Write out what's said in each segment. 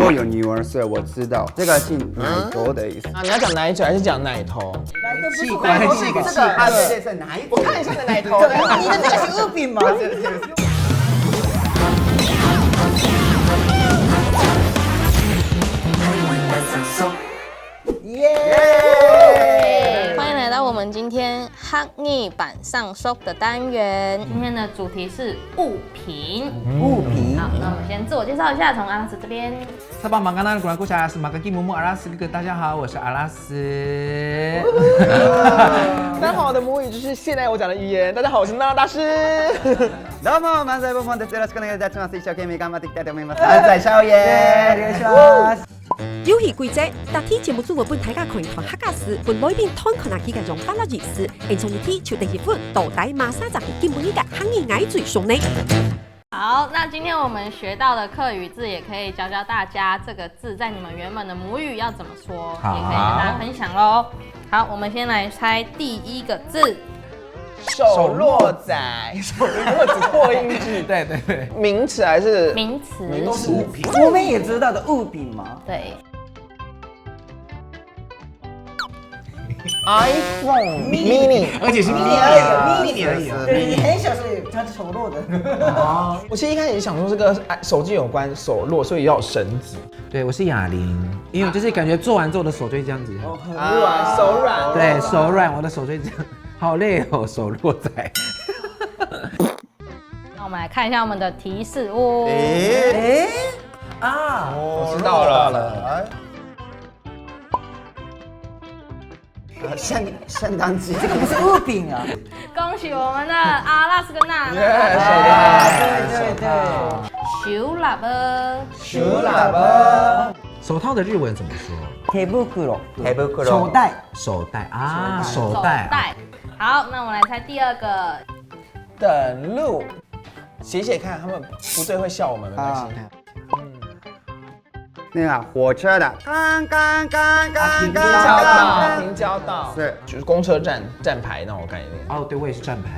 我有女儿，所以我知道这个是奶头的意思。啊，你要讲奶嘴还是讲奶头？器官是一个器官，啊，对，是奶。我看一下你的奶头。你的这个是恶饼吗？耶！欢迎来到我们今天학nghị板上sok的单元。今天的主题是物品。物品。好，那我们先自我介绍一下，从阿拉斯这边。萨巴马甘纳的古兰古莎是马格基木木阿拉斯哥哥，大家好，我是阿拉斯。大家好，我的母语就是现在我讲的语言。大家好，我是娜娜大师。どうも漫才部門です。よろしくお願いいたします。一生懸命頑張っていきたいと思います。漫才少爺，お願いします。遊戲規則：特天節目組會大家群團黑格斯，本裏邊攤群下幾個用法律意思，並從一天朝第二款到底馬沙集係基本呢個行業矮最送你。好，那今天我们学到的客语字，也可以教教大家这个字在你们原本的母语要怎么说，也可以跟大家分享喽。好，我们先来猜第一个字。手落仔，手落子破音句，对对对，名词还是名词？都是物品。我们也知道的物品嘛。对。iPhone mini， 而且是 mini 而已。对，你很小时候它是手落的。哦，我其实一开始想说这个手机有关手落，所以要有绳子。对，我是哑铃，因为我就是感觉做完之后我的手就会这样子。很软，手软。对，手软，我的手就会这样，好累哦，手落仔。那我们来看一下我们的提示物。我知道了。相当机，这个不是物品啊。恭喜我们的阿拉斯跟娜。对。手喇叭。手喇叭。手套的日文怎么说？手袋。手袋。手袋啊，手袋。好，那我们来猜第二个。等路。写写看，他们不对会笑我们，没关系。那个火车的，平交道，是就是公车站牌那种概念。哦，对，我也是站牌。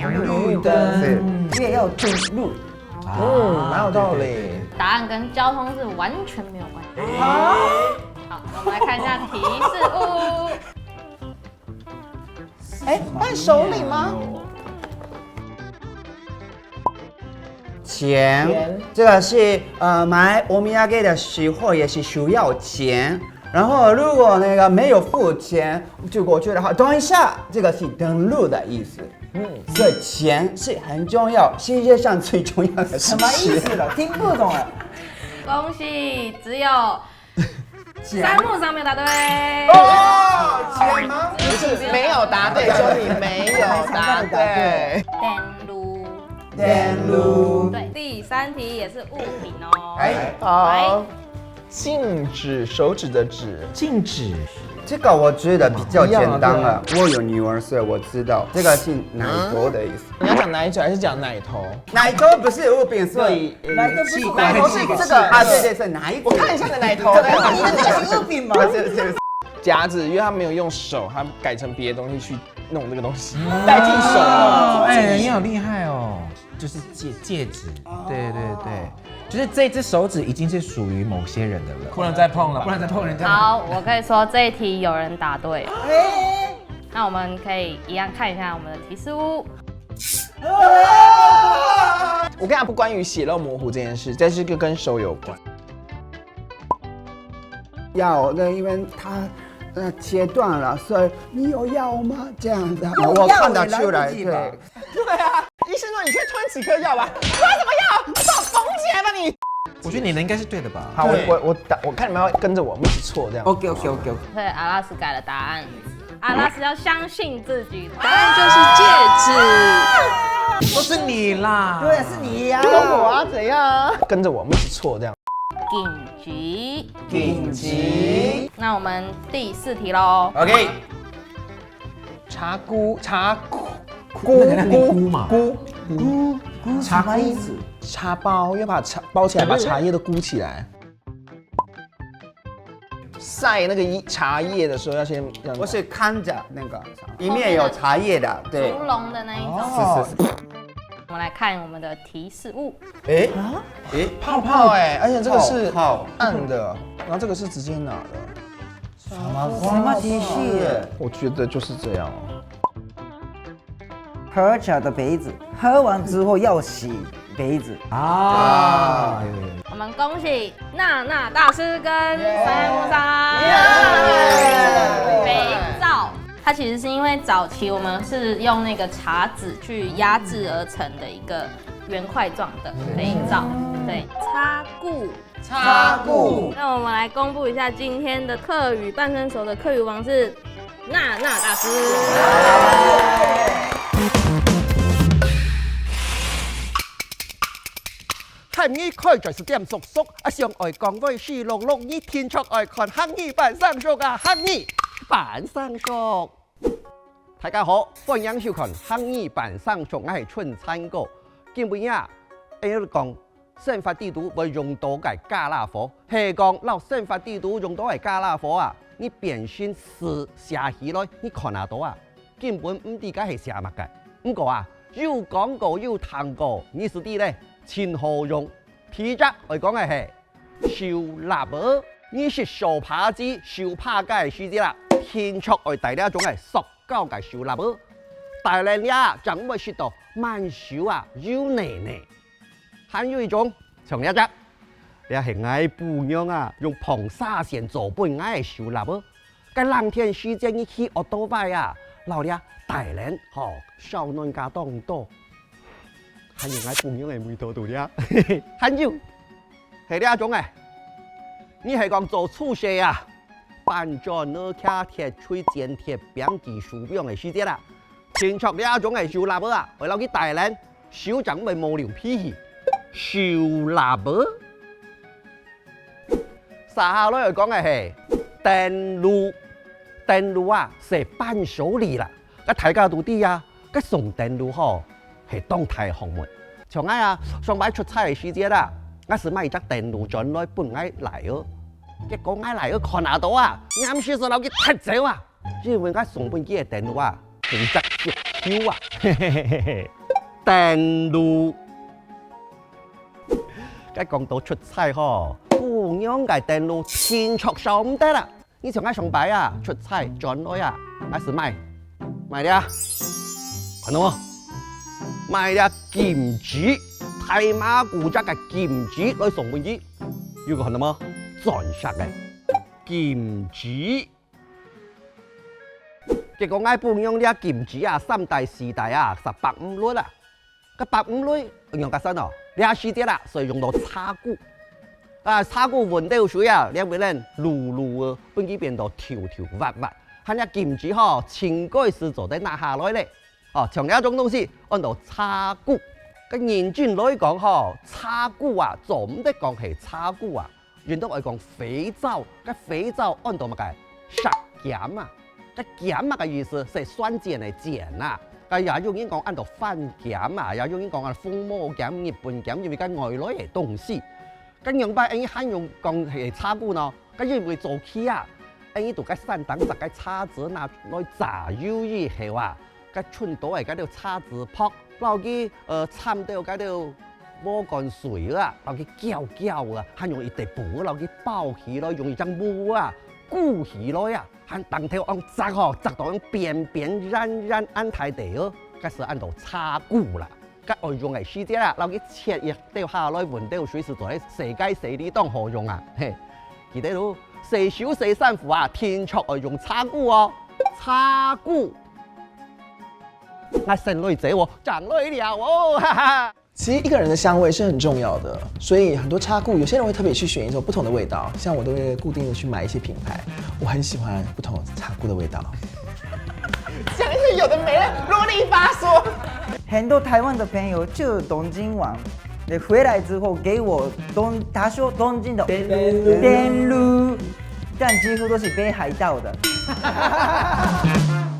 绿灯，是，也要登录。蛮有道理。答案跟交通是完全没有关系。好，我们来看一下提示物。伴手礼吗？钱，这个是买欧米亚给的时候也是需要钱。然后如果那个没有付钱就过去的话，等一下，这个是登录的意思。所以钱是很重要，世界上最重要的事。什么意思了？听不懂了。恭喜，只有3目上面答对。钱吗？不是没有答对，说你没有答对。电路。对，第3题也是物品哦。好。禁止，手指的指。禁止。这个我觉得比较简单了。我有女儿，所以我知道这个是奶头的意思。你要讲奶嘴还是讲奶头？奶头不是物品，所以器奶头是这个啊，对，是奶头。我看一下你的奶头。你的这个是物品吗？夹子，因为他没有用手，他改成别的东西去弄这个东西，戴进手。哎，你好厉害哦！就是戒指，对，就是这只手指已经是属于某些人的了，不能再碰了，不然再碰人家。好，我可以说这一题有人答对。那我们可以一样看一下我们的提示物。我跟你讲，不关于血肉模糊这件事，但是跟手有关。药的，因为它切断了，所以你有药吗？这样子，我看得出来，对。对啊，医生说你先吞几颗药吧，吞什么药？把我缝起来吧你。我觉得你的应该是对的吧？好，我看你们要跟着我们一起错这样。OK。所以阿拉斯改了答案，阿拉斯要相信自己，答案就是戒指。都是你啦。对，是你呀。我啊，怎样？跟着我们一起错这样。紧急。那我们第4题喽。 OK。茶菇嘛，茶什么意思？茶包，要把茶包起来，把茶叶都箍起来。晒那个茶叶的时候要先，我是看着那个里面有茶叶的，对，竹笼的那一种。是。我们来看我们的提示物。哎泡泡哎，而且这个是泡暗的，然后这个是直接拿的。什么提示？我觉得就是这样哦。喝茶的杯子，喝完之后要洗杯子。啊，我们恭喜娜娜大师跟三木莎。肥皂，它其实是因为早期我们是用那个茶籽去压制而成的一个圆块状的肥皂。对，擦顾。那我们来公布一下今天的客语半生熟的客语王是娜娜大师。汉语开在是點熟熟，上愛講威是六六，你天出愛看漢語版上熟啊，漢語版上熟。大家好，歡迎收看漢語版上熟，我係春餐哥。今日啊，要講憲法地圖會用到嘅加拉火，係講老憲法地圖用到嘅加拉火啊，你變身是寫起來，你看得到啊，根本唔知解係寫乜嘅。不過啊，有講過有談過，你是啲咧。前後用，第一我講嘅係燒臘鵝，呢是燒扒子、燒扒雞嘅書字啦。天出我第一種係塑膠嘅燒臘鵝，大靚呀，就會説到慢燒啊，要黏黏。還有一種長一隻，也係愛布樣啊，用硼砂線做本愛燒臘鵝。個冷天時節你去學到擺啊，老啲大靚嗬，少嫩家當多。還有愛布樣嘅味道度啲，還有係呢一種嘅，你係講做醋蟹啊，拌咗呢卡鐵吹煎鐵餅技術樣嘅時節啦，前出呢一種係燒臘鵝啊，為咗佢大靚，小整咪無聊屁燒臘鵝。下來講嘅係電爐啊，係伴手禮啦，個大家都知啊，個送電爐嗬。係當大項目，像我啊上擺出差嘅時節啦，我是買一隻電爐轉來本愛嚟哦，結果我嚟哦看下到啊，啱先就攞佢踢走啊，因為我送本機嘅電爐啊，成隻鐵條啊，電爐，梗講到出差嗬，同樣嘅電爐天出手唔得啦，你像我上擺啊出差轉來啊，我是買啲啊，看到冇？買啲김치，大馬古質嘅김치來送俾你，有個看到冇？鑽石嘅김치，結果我本用啲김치啊，3袋4袋啊，150粒啦，個150粒用個身哦，呢時節啦，所以用到叉骨，啊叉骨混到水啊，你會咧滷滷，本機變到條條滑滑，係啲김치嗬，前嗰時做得拿下來咧。哦，像有一種東西按到叉骨，個認真來講嗬，叉骨啊，做唔得講係叉骨啊，原來我講肥皂，個肥皂按到乜嘅石鹼啊，個鹼啊嘅意思係酸鹼嘅鹼啊，個也用英講按到番鹼啊，也用英講按蜂魔鹼、日本鹼，因為個外來嘅東西，咁用擺喺漢用講係叉骨咯，咁因為做起啊，喺度個山等實個叉子拿來炸油以後啊。個春島係嗰條叉子泡，撈佢參到嗰條摸乾水啊，撈佢攪啊，還用一地布撈佢包起來，用一張布啊箍起來啊，還當條按紮嗬，紮到用邊邊軟按太地哦，嗰時按到叉骨啦。個外用係時節啦，撈佢切一條下來換條水是做喺世界四地當何用啊？嘿，記得咯，四小四三符啊，天出外用叉骨哦，叉骨。那生女仔我長女了哦，哈哈。其實一個人的香味是很重要的，所以很多插顧，有些人會特別去選一種不同的味道，像我都會固定的去買一些品牌，我很喜歡不同插顧的味道。講一些有的沒的，囉里吧嗦。很多台灣的朋友去東京玩，回來之後給我他說東京的電爐，但幾乎都是北海道的。